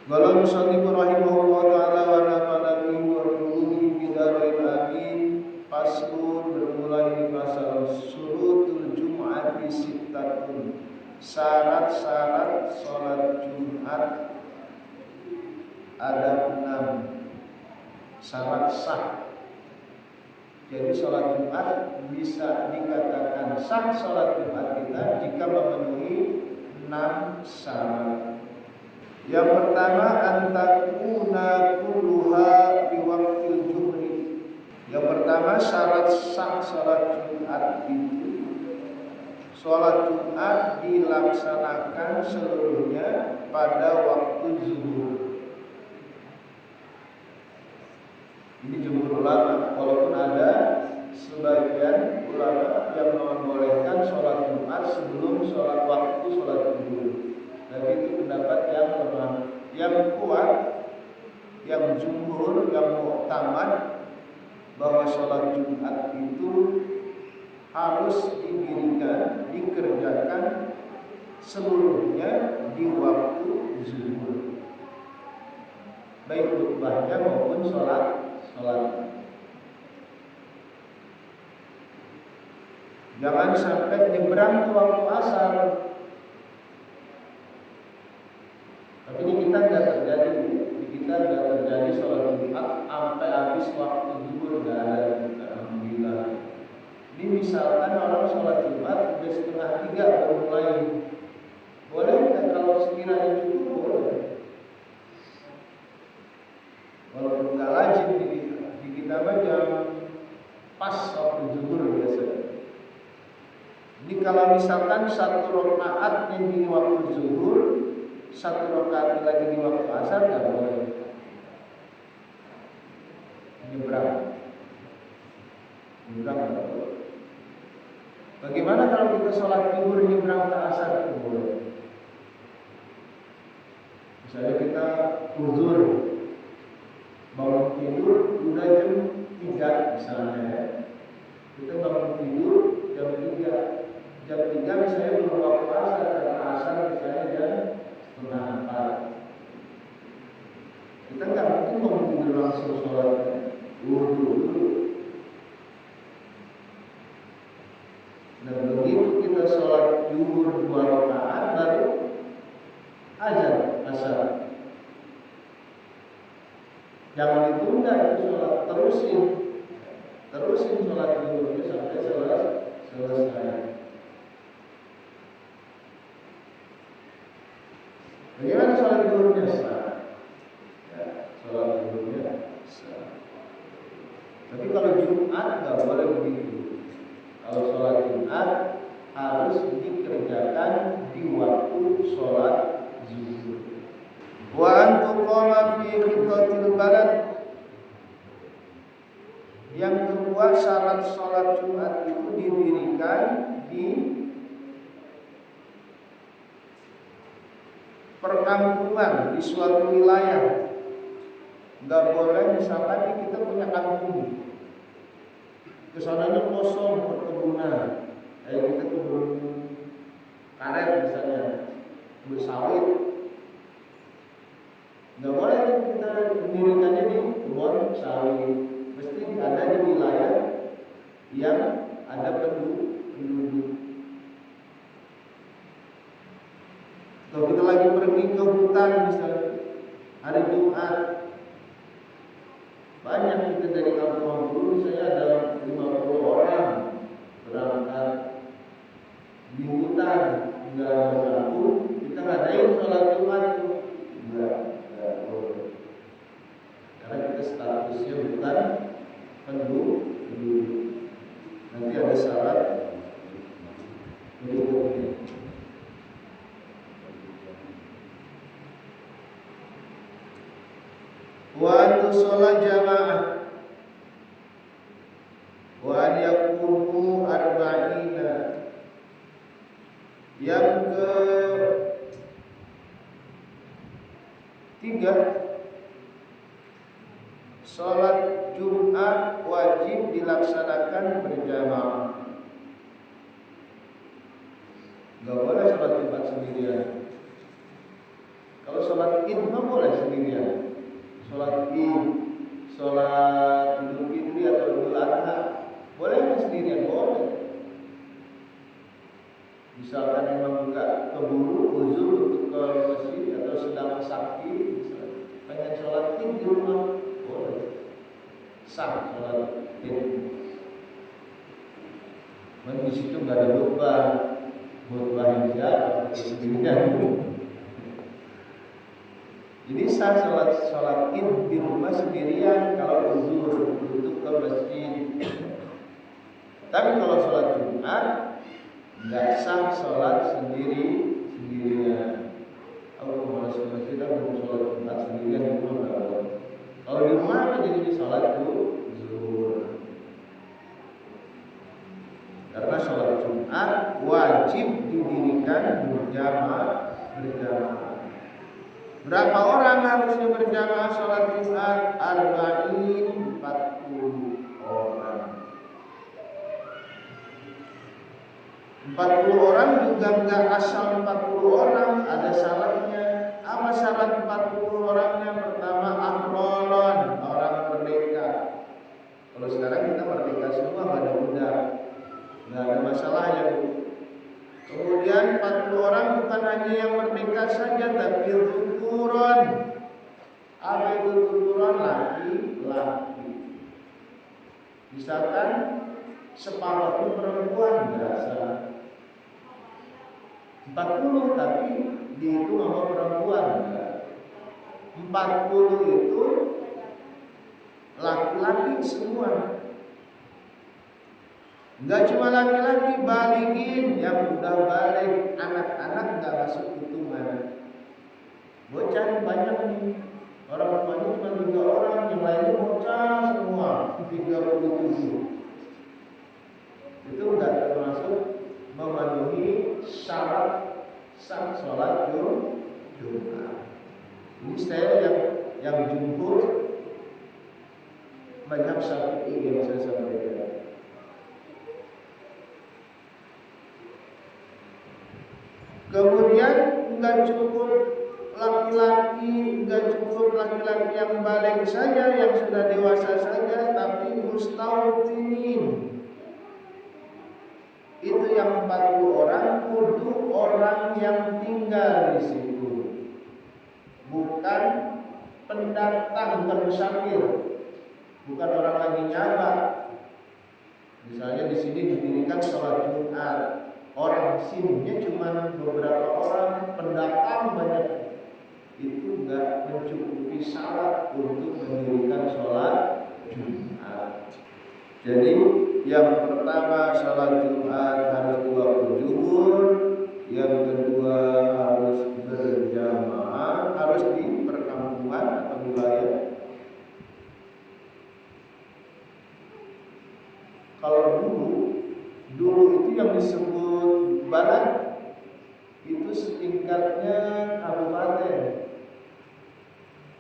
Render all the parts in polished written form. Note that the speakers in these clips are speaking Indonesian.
Qala musannif rahimahullah ta'ala wa nafa'ana bihi wa bi bidaril amin. Faslun, bermula ini pasal surutul jum'ati sittatun. Syarat-syarat salat Jumat ada 6 syarat sah. Jadi salat Jumat bisa dikatakan sah salat Jumat kita jika memenuhi 6 syarat. Yang pertama, antakuna kulluha fi waqtil juhri. Yang pertama, syarat sah salat Jumat itu salat Jumat dilaksanakan seluruhnya pada waktu zuhur. Ini jumhur ulama, walaupun ada sebagian ulama yang membolehkan sholat Jumat sebelum sholat waktu sholat zuhur. Tapi itu pendapat yang lemah. Yang kuat, yang jumhur, yang muktamad bahwa sholat Jumat itu harus didirikan, dikerjakan seluruhnya di waktu zuhur, baik khutbahnya maupun sholat. Jangan sampai nyebrang ke waktu asar. Tapi di kita nggak terjadi. Di kita nggak terjadi sholat Jumat sampai habis waktu zuhur, nggak ada. Alhamdulillah. Ini misalkan orang sholat Jumat udah 2:30 baru mulai. Boleh nggak kalau sekiranya cukup? Boleh. Walaupun nggak lazim di kita jam pas waktu zuhur biasa. Jadi kalau misalkan 1 rakaat yang di waktu zuhur, 1 rakaat lagi di waktu asar, nggak boleh nyebrang nggak boleh. Bagaimana kalau kita sholat zuhur nyebrang ke asar? Itu boleh. Misalnya kita uzur bangun tidur udah jam 3 misalnya, kita bangun tidur jam 3 misalnya belum waktu asar, karena asar misalnya jam 3:30. Kita nggak mungkin bangun tidur langsung sholat wudu dulu. Dan begitu kita sholat zuhur 2 rakaat baru azan asar. Jangan ditunda itu sholat, terusin sholat zuhurnya sampai selesai. Bagaimana sholat zuhurnya sah? Ya, sholat zuhurnya sah. Tapi kalau Jumat nggak boleh begitu. Kalau sholat Jumat harus dikerjakan di waktu sholat zuhur. Wa antuqama fi qitatil balad. Yang kedua, syarat sholat Jumat itu didirikan di perkampungan, di suatu wilayah. Nggak boleh misalkan kita punya kampung, kesananya kosong perkebunan, kayak kita kebun karet misalnya, kebun sawit. Nggak boleh kita mendirikannya di kebun sawit. Mesti ada di wilayah yang ada penduduk. Kalau kita lagi pergi ke hutan misalnya hari Jumat, banyak kita dari kampung dulu, misalnya ada 50 orang berangkat di hutan, nggak ada kampung, kita ngadain sholat Jumat itu nggak boleh, karena kita statusnya bukan penduduk. Nanti ada syarat berikutnya. Wa antu sholat jamaah wa an yakunu arba'ina. Yang ketiga, sholat Jumat wajib dilaksanakan berjamaah. Gak boleh sholat Jumat sendirian. Kalau Kalau sholat id mah boleh sendirian. Sholat id, sholat Idul Fitri atau Idul Adha, boleh nggak sendirian? Boleh. Misalkan memang nggak keburu uzur untuk ke masjid atau sedang sakit, pengen sholat id di rumah, boleh. Sah sholat id. Di situ nggak ada khutbah yang siapa sendirian. Jadi sah sholat id di rumah sendirian kalau uzur untuk ke masjid. Tapi kalau sholat Jumat nggak sah sholat sendirian. Aku malas ke masjid, aku sholat Jumat sendirian di rumah nggak boleh. Kalau di rumah jadi sholat zuhur. Karena sholat Jumat wajib didirikan berjamaah. Berapa orang harusnya berjamaah sholat Jumat? 40 orang. 40 orang juga enggak asal 40 orang, ada syaratnya. Apa syarat 40 orangnya? Pertama, ahlolon, orang merdeka. Kalau sekarang kita merdeka semua, nggak ada budak, nggak ada masalah ya. Kemudian 40 orang bukan hanya yang merdeka saja, tapi zukuron. Apa itu zukuron? Laki-laki. Misalkan separuh itu perempuan, biasa 40, tapi dihitung sama perempuan. 40 itu laki-laki semua. Enggak cuma laki-laki, baligin, yang udah balik, anak-anak enggak masuk hitungan. Bocah banyak nih. Orang tuanya cuma 3 orang, yang lainnya bocah semua, 37. Itu enggak termasuk memenuhi syarat sah sholat Jumat. Ini saya yang jumhur mazhab Syafi'i yang saya sampaikan. Kemudian enggak cukup laki-laki yang balik saja, yang sudah dewasa saja, tapi mustawtinin. Itu yang 40 orang kudu orang yang tinggal di situ, bukan pendatang, bukan musafir, bukan orang lagi nyaba. Misalnya di sini didirikan sholat Jumat, orang sininya cuma beberapa orang, pendatang banyak, itu enggak mencukupi syarat untuk mendirikan sholat Jumat. Jadi yang pertama sholat Jumat harus waktu zuhur, yang kedua harus berjamaah, harus di perkampungan atau wilayah. Kalau dulu itu yang disebut barat itu setingkatnya kabupaten.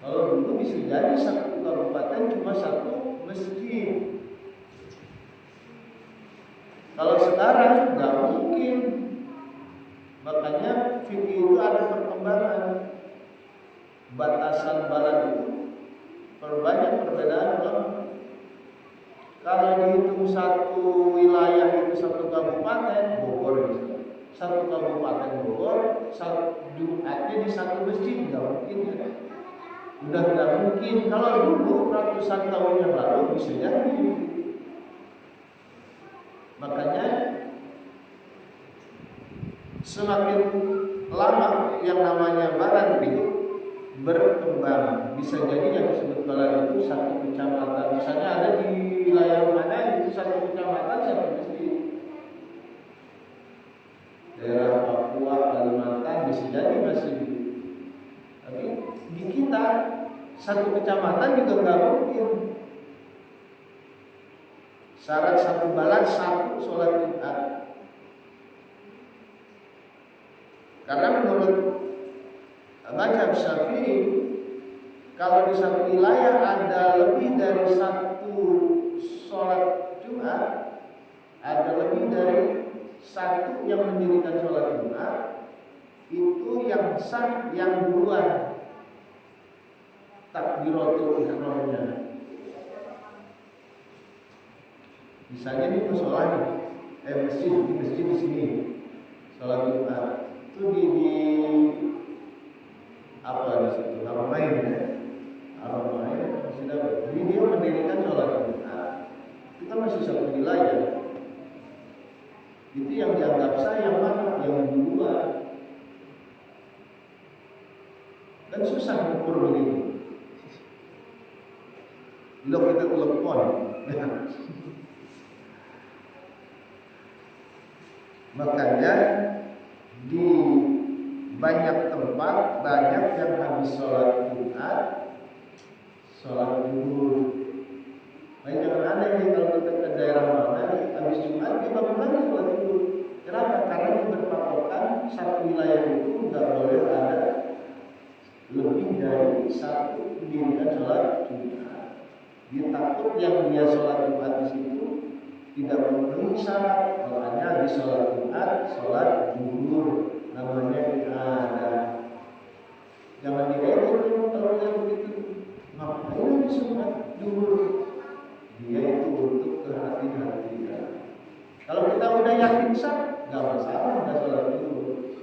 Kalau dulu bisa jadi satu kabupaten cuma satu masjid. Kalau sekarang nggak mungkin. Makanya fikih itu ada perkembangan. Batasan barat itu banyak perbedaan ulama. Kalau dihitung satu wilayah itu satu kabupaten Bogor, satu kabupaten Bogor, satu Jumatnya di satu masjid, nggak mungkin ya. Udah nggak mungkin. Kalau dulu ratusan tahun yang lalu bisa jadi. Makanya semakin lama yang namanya barat itu berkembang. Bisa jadi yang disebut barat itu satu kecamatan. Misalnya ada di wilayah mana itu satu kecamatan satu masjid. Daerah Papua, Kalimantan bisa jadi masih. Tapi di kita satu kecamatan juga nggak mungkin. Syarat satu balad satu sholat Jumat. Karena menurut mazhab Syafi'i, kalau di satu wilayah ada lebih dari satu sholat Jumat, ada lebih dari satu yang mendirikan sholat Jumat, itu yang sah yang duluan takbiratul ihramnya. Misalnya di musola masjid di sini sholat Jumat itu di apa di situ Haramain ya, Haramain masih dapat. Jadi dia mendirikan sholat Jumat itu kan masih satu wilayah. Itu yang dianggap sah yang mana? Yang duluan. Dan susah mengukur begitu. Bila kita telepon, makanya di banyak tempat banyak yang habis sholat Jumat, sholat zuhur. Nah, jangan aneh nih kalau kita ke daerah mana habis Jumat dia bangun lagi sholat zuhur. Kenapa? Karena ini berpatokan satu wilayah itu nggak boleh ada lebih dari satu pendirian sholat Jumat. Dia takut yang dia sholat Jumat di situ tidak memenuhi syarat, makanya di sholat Jumat, sholat zuhur namanya ada. Jangan diedit kalau yang begitu. Ngapain di sholat zuhur? Dia itu untuk kehati-hatian. Kalau kita udah yakin sah, nggak masalah udah sholat zuhur.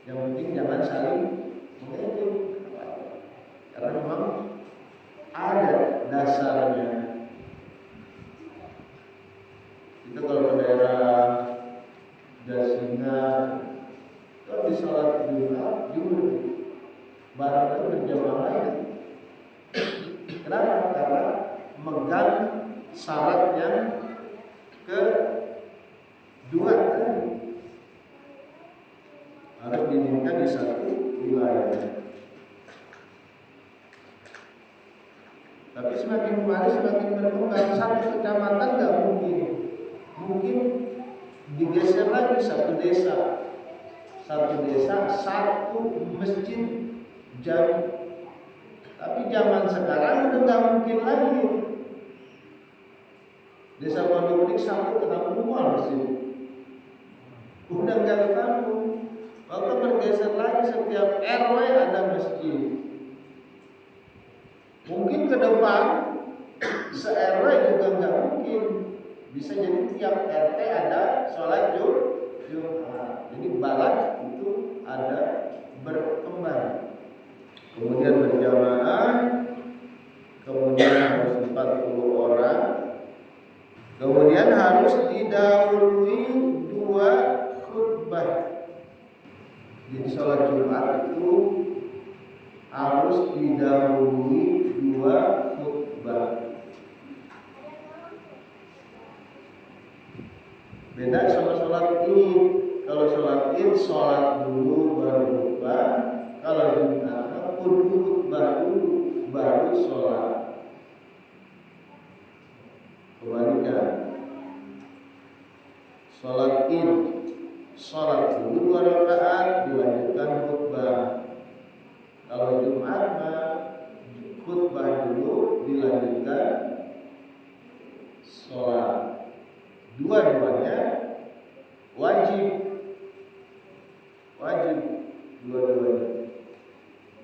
Yang penting jangan saling mengedit, karena memang ada dasarnya. Kita kalau ke daerah Jasinga, kalau di sholat Jumat zuhur, barangnya berjamaah lain. Kenapa? Karena megang syarat yang kedua tadi, harus didirikan di satu wilayah. Tapi semakin hari semakin berkembang, satu kecamatan nggak mungkin. Mungkin digeser lagi satu desa, satu masjid jam. Tapi zaman sekarang udah nggak mungkin lagi. Desa Pondok satu ketemu masjid, udah nggak ketemu. Maka bergeser lagi setiap RW ada masjid. Mungkin ke depan se-RW juga nggak mungkin. Bisa jadi tiap RT ada sholat Jumat. Jadi balad itu ada berkembang. Kemudian berjamaah, kemudian harus 40 orang, kemudian harus didahului 2 khutbah. Jadi sholat Jumat itu harus didahului 2 khutbah. Beda sama sholat Id. Kalau sholat Id sholat dulu baru khutbah. Kalau Jumat kudu khutbah dulu baru sholat. Kebalikan. Sholat Id sholat dulu 2 rakaat dilanjutkan khutbah. Kalau Jumat khutbah dulu dilanjutkan sholat. Dua-duanya wajib dua-duanya